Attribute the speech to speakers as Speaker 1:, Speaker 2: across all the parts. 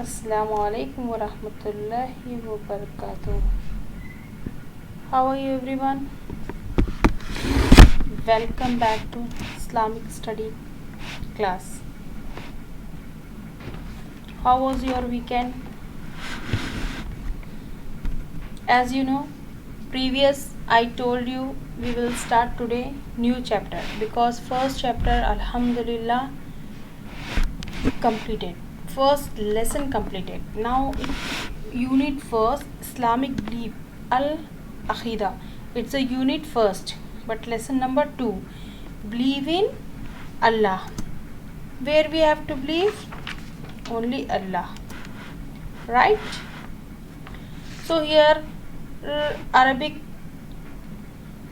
Speaker 1: Assalamu alaikum wa rahmatullahi wa barakatuh. How are you everyone? Welcome back to Islamic study class. How was your weekend? As you know, previous I told you we will start today new chapter because first chapter alhamdulillah completed. First lesson completed. Now unit first Islamic belief al Aqidah. It's a unit first, but lesson number 2 believe in Allah. Where we have to believe only Allah, right? So here Arabic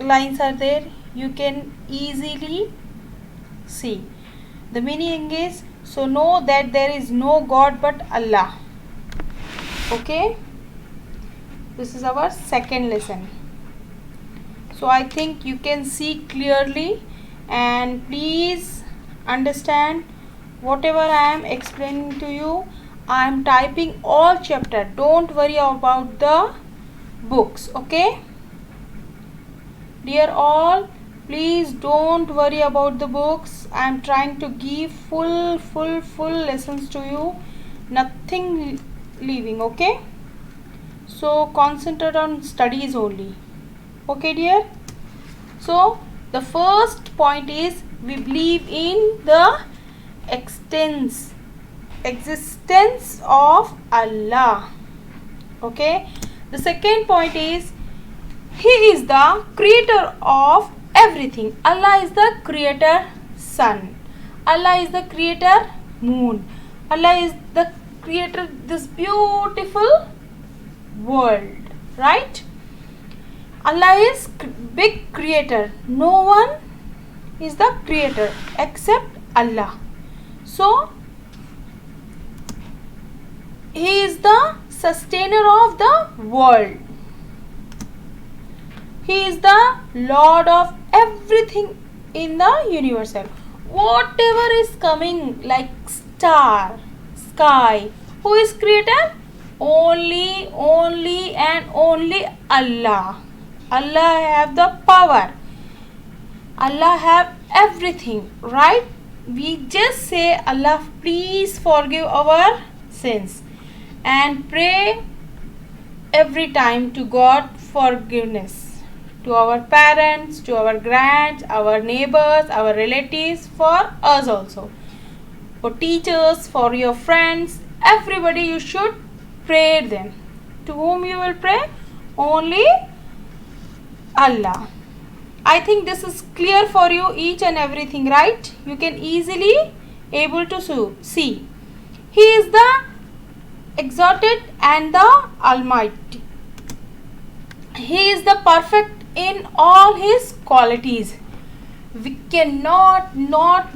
Speaker 1: lines are there, you can easily see. The meaning is, so know that there is no God but Allah. Okay, this is our second lesson. So I think you can see clearly, and please understand whatever I am explaining to you. I am typing all chapter, don't worry about the books. Okay, dear all, please don't worry about the books. I am trying to give full lessons to you, nothing leaving. Okay, so concentrate on studies only. Okay dear, so the first point is we believe in the existence of Allah. Okay, the second point is He is the creator of everything. Allah is the creator sun, Allah is the creator moon, Allah is the creator this beautiful world, right? Allah is big creator, no one is the creator except Allah. So He is the sustainer of the world. He is the Lord of everything in the universal. Whatever is coming like star, sky, who is creator? Only and only Allah. Allah have the power. Allah have everything, right? We just say, Allah, please forgive our sins, and pray every time to God forgiveness, to our parents, to our grands, our neighbors, our relatives, for us also, for teachers, for your friends, everybody you should pray them. To whom you will pray? Only Allah. I think this is clear for you, each and everything, right? You can easily able to see. He is the exalted and the Almighty. He is the perfect in all His qualities. We cannot not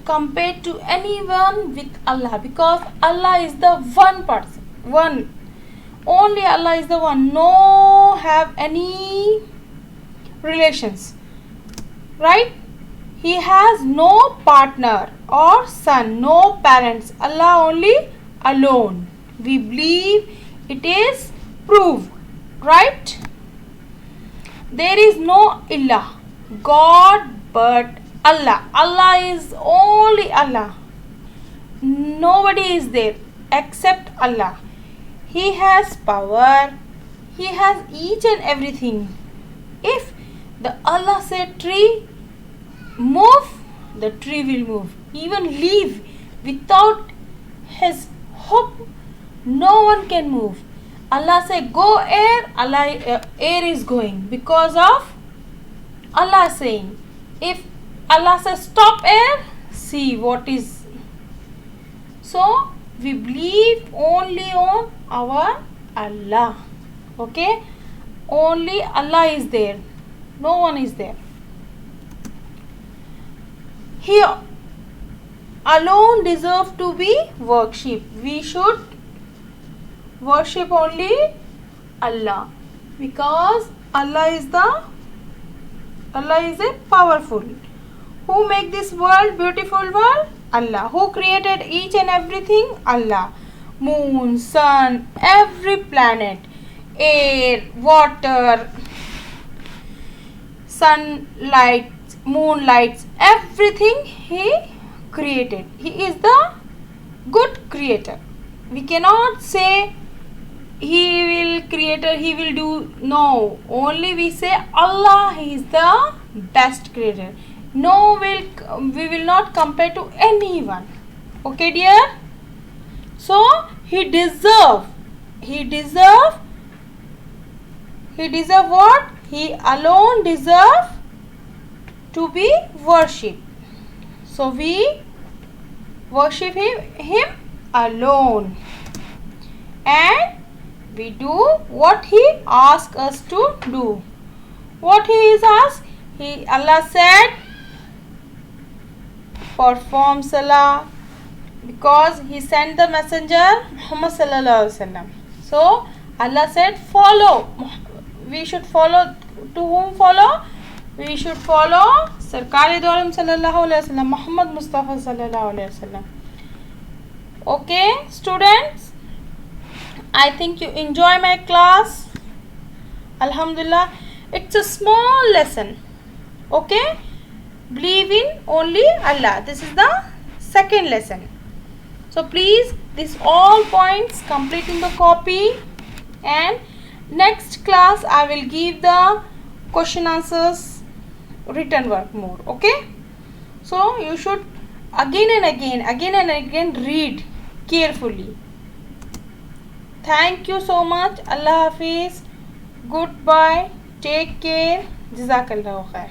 Speaker 1: compare to anyone with Allah, because Allah is the one person, one. Only Allah is the one. No have any relations, right? He has no partner or son, no parents. Allah only alone. We believe it is proved, right? There is no ilah, God, but Allah. Allah is only Allah. Nobody is there except Allah. He has power. He has each and everything. If the Allah said tree move, the tree will move. Even leaf, without His hope, no one can move. Allah say go air, Allah air is going because of Allah saying. If Allah says stop air, see what is. So we believe only on our Allah. Okay, only Allah is there, no one is there. He alone deserves to be worshipped. We should worship only Allah, because Allah is a powerful. Who make this world beautiful world? Allah. Who created each and everything? Allah. moon, sun, every planet, air, water, sunlight, moonlights, everything he created. He is the good creator. We cannot say he will creator, he will do. No, only we say Allah, he is the best creator. No, we will not compare to anyone. Okay, dear? So he deserve what? He alone deserve to be worshipped. So we worship him alone, and we do what he asks us to do. What he is asked? Allah said, perform salah, because he sent the messenger Muhammad sallallahu alaihi wasallam. So Allah said, follow. We should follow. To whom follow? We should follow Sarkar-e-do-Alam sallallahu alaihi wasallam, Muhammad Mustafa sallallahu alaihi wasallam. Okay, students, I think you enjoy my class. Alhamdulillah, it's a small lesson. Okay, believe in only Allah. This is the second lesson. So please, these all points complete in the copy, and next class I will give the question answers written work more. Okay, so you should again and again read carefully. Thank you so much. Allah Hafiz. Goodbye. Take care. Jazakallahu khair.